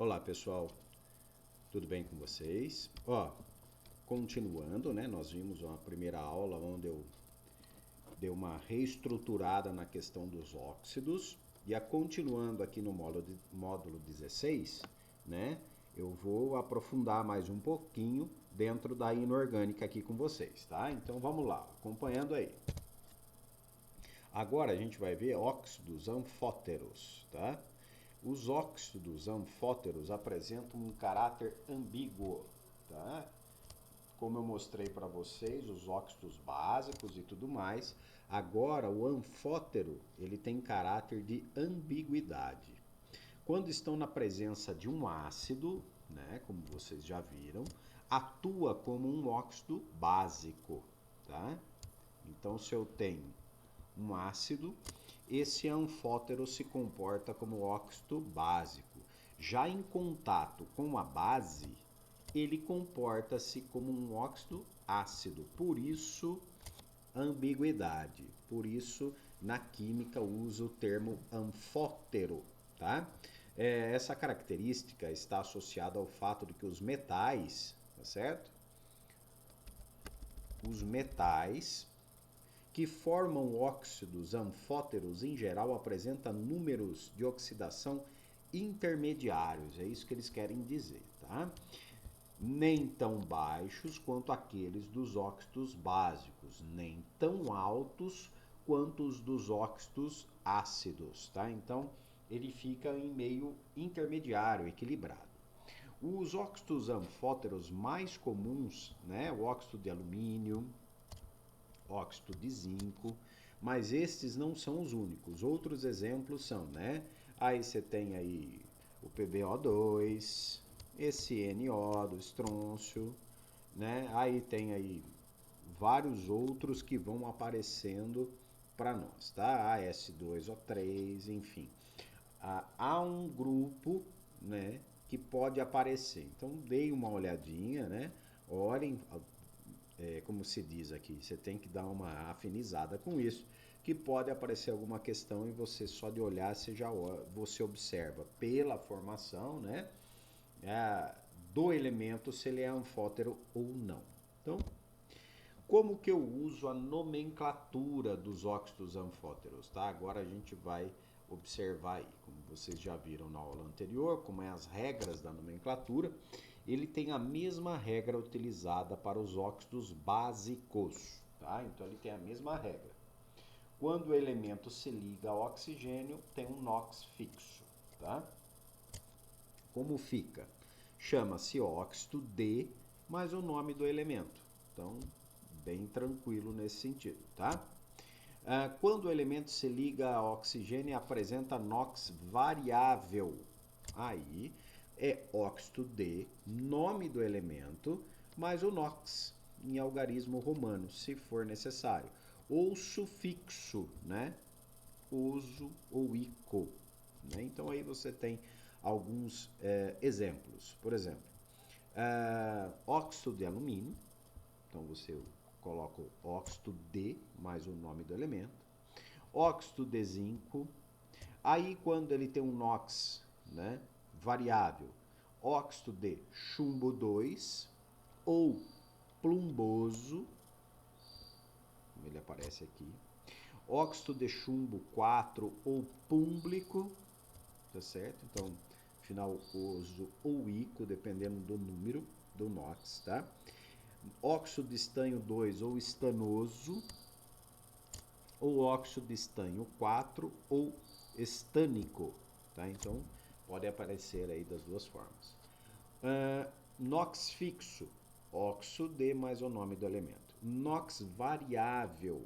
Olá pessoal, tudo bem com vocês? Continuando, né? Nós vimos uma primeira aula onde eu dei uma reestruturada na questão dos óxidos e continuando aqui no módulo 16, né? Eu vou aprofundar mais um pouquinho dentro da inorgânica aqui com vocês, tá? Então vamos lá, acompanhando aí. Agora a gente vai ver óxidos anfóteros, tá? Os óxidos anfóteros apresentam um caráter ambíguo, tá? Como eu mostrei para vocês, os óxidos básicos e tudo mais. Agora, o anfótero, ele tem caráter de ambiguidade. Quando estão na presença de um ácido, né, como vocês já viram, atua como um óxido básico, tá? Então, se eu tenho um ácido, esse anfótero se comporta como óxido básico. Já em contato com a base, ele comporta-se como um óxido ácido. Por isso, ambiguidade. Por isso, na química, usa o termo anfótero, tá? Essa característica está associada ao fato de que os metais, tá certo? Os metais que formam óxidos anfóteros, em geral, apresentam números de oxidação intermediários. É isso que eles querem dizer, tá? Nem tão baixos quanto aqueles dos óxidos básicos, nem tão altos quanto os dos óxidos ácidos, tá? Então, ele fica em meio intermediário, equilibrado. Os óxidos anfóteros mais comuns, né, o óxido de alumínio, óxido de zinco, mas estes não são os únicos. Outros exemplos são, né? Aí você tem aí o PbO2, esse NO do estrôncio, né? Aí tem aí vários outros que vão aparecendo para nós, tá? AS2O3, enfim. Há um grupo, né, que pode aparecer. Então, dei uma olhadinha, né? Olhem, como se diz aqui, você tem que dar uma afinizada com isso, que pode aparecer alguma questão e você só de olhar você observa pela formação, né, do elemento se ele é anfótero ou não. Então, como que eu uso a nomenclatura dos óxidos anfóteros, tá? Agora a gente vai observar aí, como vocês já viram na aula anterior, como é as regras da nomenclatura. Ele tem a mesma regra utilizada para os óxidos básicos, tá? Então ele tem a mesma regra. Quando o elemento se liga ao oxigênio, tem um NOx fixo, tá? Como fica? Chama-se óxido D, mais o nome do elemento. Então, bem tranquilo nesse sentido, tá? Quando o elemento se liga ao oxigênio, apresenta NOx variável. Aí é óxido D, nome do elemento, mais o NOx em algarismo romano, se for necessário. Ou sufixo, né? Uso ou ico. Né? Então aí você tem alguns exemplos. Por exemplo, óxido de alumínio. Então você coloca o óxido D mais o nome do elemento. Óxido de zinco. Aí quando ele tem um NOx, né, variável, óxido de chumbo 2 ou plumboso, como ele aparece aqui. Óxido de chumbo 4 ou púmblico, tá certo? Então, final oso ou ico, dependendo do número do NOx, tá? Óxido de estanho 2 ou estanoso, ou óxido de estanho 4 ou estânico, tá? Então, pode aparecer aí das duas formas. NOx fixo, óxido D mais o nome do elemento. NOx variável,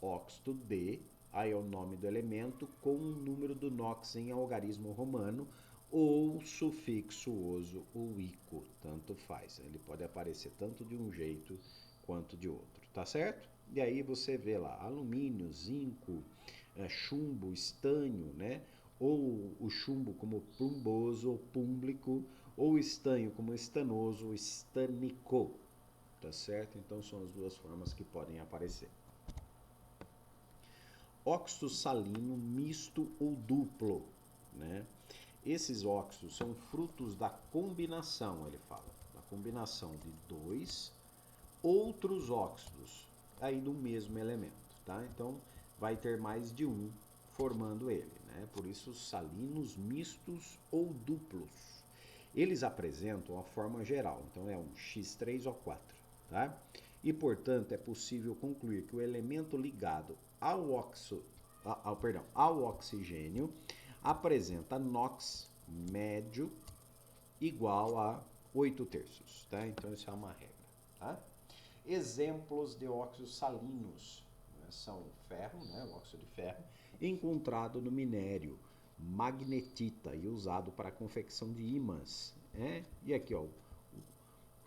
óxido D, aí é o nome do elemento com o número do NOx em algarismo romano ou sufixo oso ou ico, tanto faz. Ele pode aparecer tanto de um jeito quanto de outro, tá certo? E aí você vê lá alumínio, zinco, chumbo, estanho, né? Ou o chumbo como plumboso ou púmblico, ou o estanho como estanoso ou estânico, tá certo? Então são as duas formas que podem aparecer. Óxido salino misto ou duplo, né? Esses óxidos são frutos da combinação, ele fala, da combinação de dois outros óxidos aí do mesmo elemento, tá? Então vai ter mais de um formando ele, né? Por isso salinos mistos ou duplos. Eles apresentam a forma geral, então é um X3O4, tá? E portanto é possível concluir que o elemento ligado ao oxigênio apresenta NOx médio igual a 8/3, tá? Então isso é uma regra, tá? Exemplos de óxidos salinos, né, são ferro, né, o óxido de ferro, encontrado no minério, magnetita e usado para a confecção de ímãs, né? E aqui, ó,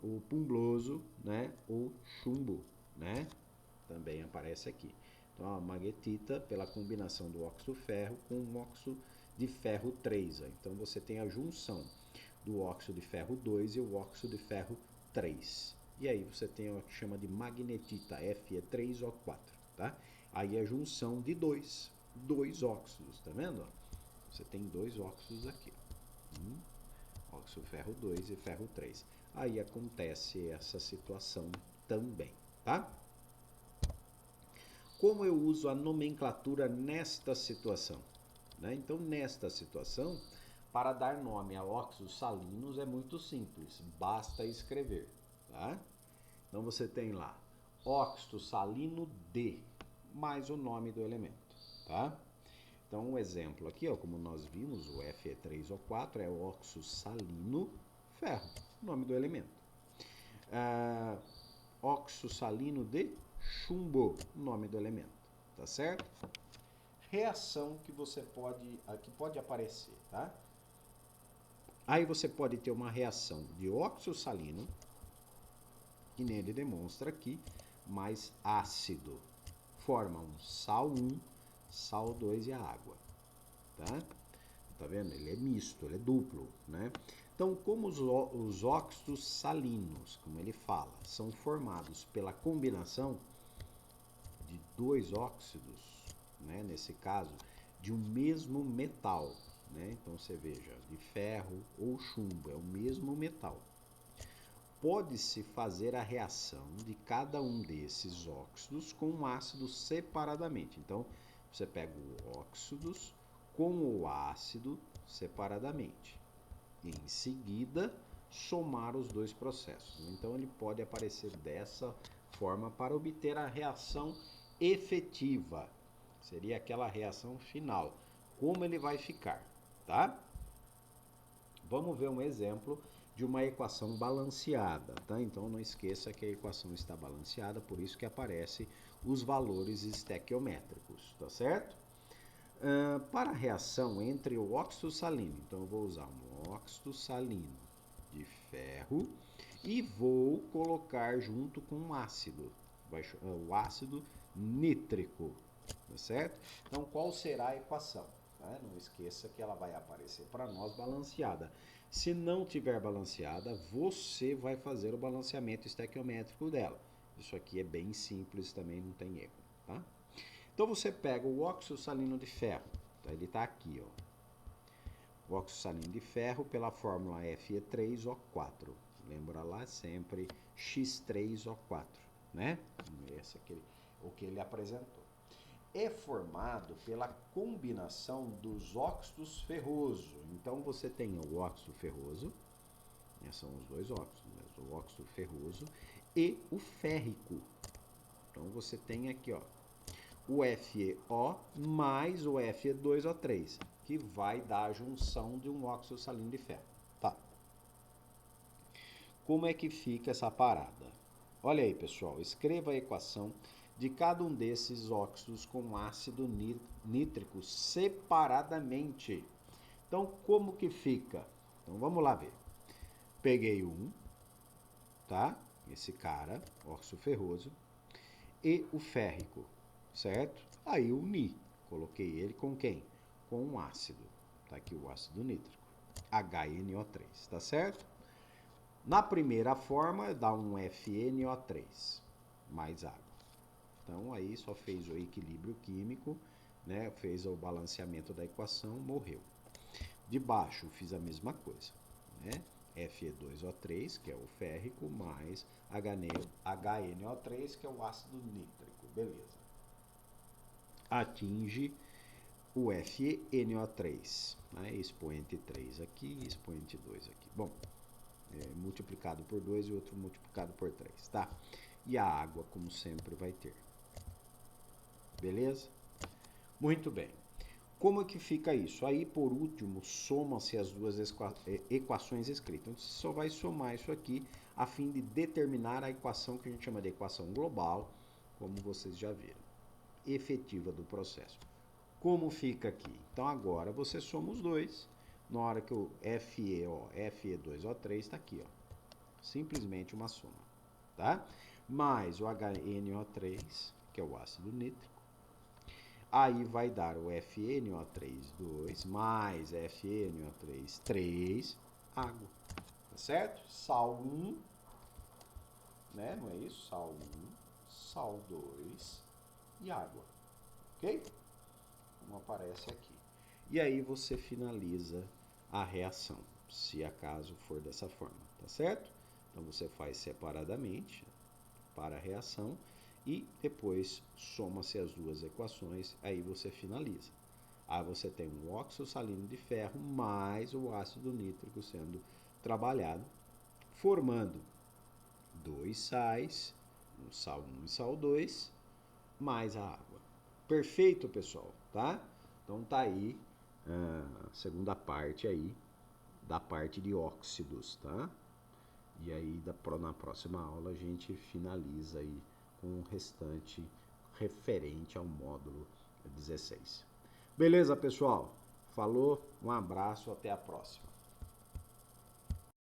o pumbloso, né, o chumbo, né, também aparece aqui. Então, a magnetita pela combinação do óxido ferro com o óxido de ferro 3. Então, você tem a junção do óxido de ferro 2 e o óxido de ferro 3. E aí você tem o que chama de magnetita, Fe3O4, tá? Aí a junção de dois óxidos, tá vendo? Você tem dois óxidos aqui, óxido ferro 2 e ferro 3. Aí acontece essa situação também, tá? Como eu uso a nomenclatura nesta situação? Né? Então, nesta situação, para dar nome a óxidos salinos é muito simples, basta escrever, tá? Então, você tem lá óxido salino D, mais o nome do elemento, tá? Então, um exemplo aqui, ó, como nós vimos, o Fe3O4 é o óxido salino ferro, nome do elemento. Óxido salino de chumbo, nome do elemento, tá certo? Reação que pode aparecer, tá? Aí você pode ter uma reação de óxido salino, que nele demonstra aqui, mais ácido. Forma um sal 1, sal 2 e a água, tá? Tá vendo? Ele é misto, ele é duplo, né? Então, como os óxidos salinos, como ele fala, são formados pela combinação de dois óxidos, né? Nesse caso, de um mesmo metal, né? Então, você veja, de ferro ou chumbo, é o mesmo metal. Pode-se fazer a reação de cada um desses óxidos com um ácido separadamente. Então, você pega os óxidos com o ácido separadamente. E, em seguida, somar os dois processos. Então, ele pode aparecer dessa forma para obter a reação efetiva. Seria aquela reação final. Como ele vai ficar, tá? Vamos ver um exemplo de uma equação balanceada, tá? Então não esqueça que a equação está balanceada, por isso que aparecem os valores estequiométricos, tá certo? Para a reação entre o óxido salino, então eu vou usar um óxido salino de ferro e vou colocar junto com um ácido, o ácido nítrico, tá certo? Então qual será a equação? Não esqueça que ela vai aparecer para nós balanceada. Se não tiver balanceada, você vai fazer o balanceamento estequiométrico dela. Isso aqui é bem simples, também não tem erro, tá? Então você pega o óxido salino de ferro, tá? Ele está aqui, ó. O óxido salino de ferro pela fórmula Fe3O4. Lembra lá sempre X3O4, né? Esse aqui, o que ele apresentou. É formado pela combinação dos óxidos ferroso. Então você tem o óxido ferroso, né, são os dois óxidos, né, o óxido ferroso e o férrico. Então você tem aqui, ó, o FeO mais o Fe2O3, que vai dar a junção de um óxido salino de ferro. Tá. Como é que fica essa parada? Olha aí, pessoal, escreva a equação de cada um desses óxidos com ácido nítrico separadamente. Então, como que fica? Então, vamos lá ver. Peguei um, tá? Esse cara, óxido ferroso, e o férrico, certo? Aí uni, coloquei ele com quem? Com um ácido. Tá aqui o ácido nítrico, HNO3, tá certo? Na primeira forma, dá um FNO3, mais água. Então, aí só fez o equilíbrio químico, né? Fez o balanceamento da equação, morreu. De baixo fiz a mesma coisa, né? Fe2O3, que é o férrico, mais HNO3, que é o ácido nítrico, beleza. Atinge o FeNO3, né? Expoente 3 aqui, expoente 2 aqui. Bom, multiplicado por 2 e outro multiplicado por 3, tá? E a água, como sempre, vai ter. Beleza? Muito bem. Como é que fica isso? Aí, por último, soma-se as duas equações escritas. Então, você só vai somar isso aqui a fim de determinar a equação que a gente chama de equação global, como vocês já viram, efetiva do processo. Como fica aqui? Então, agora você soma os dois, na hora que o Fe2O3 está aqui, ó. Simplesmente uma soma, tá? Mais o HNO3, que é o ácido nítrico. Aí vai dar o FeNO3, 2, mais FeNO3, 3, água. Tá certo? Sal 1, né? Não é isso? Sal 1, sal 2 e água. Ok? Como aparece aqui. E aí você finaliza a reação, se acaso for dessa forma, tá certo? Então você faz separadamente para a reação e depois soma-se as duas equações, aí você finaliza. Aí você tem o óxido salino de ferro mais o ácido nítrico sendo trabalhado, formando dois sais, o sal 1 e sal 2, mais a água. Perfeito, pessoal, tá? Então tá aí a segunda parte aí da parte de óxidos, tá? E aí na próxima aula a gente finaliza aí com o restante referente ao módulo 16. Beleza, pessoal? Falou, um abraço, até a próxima.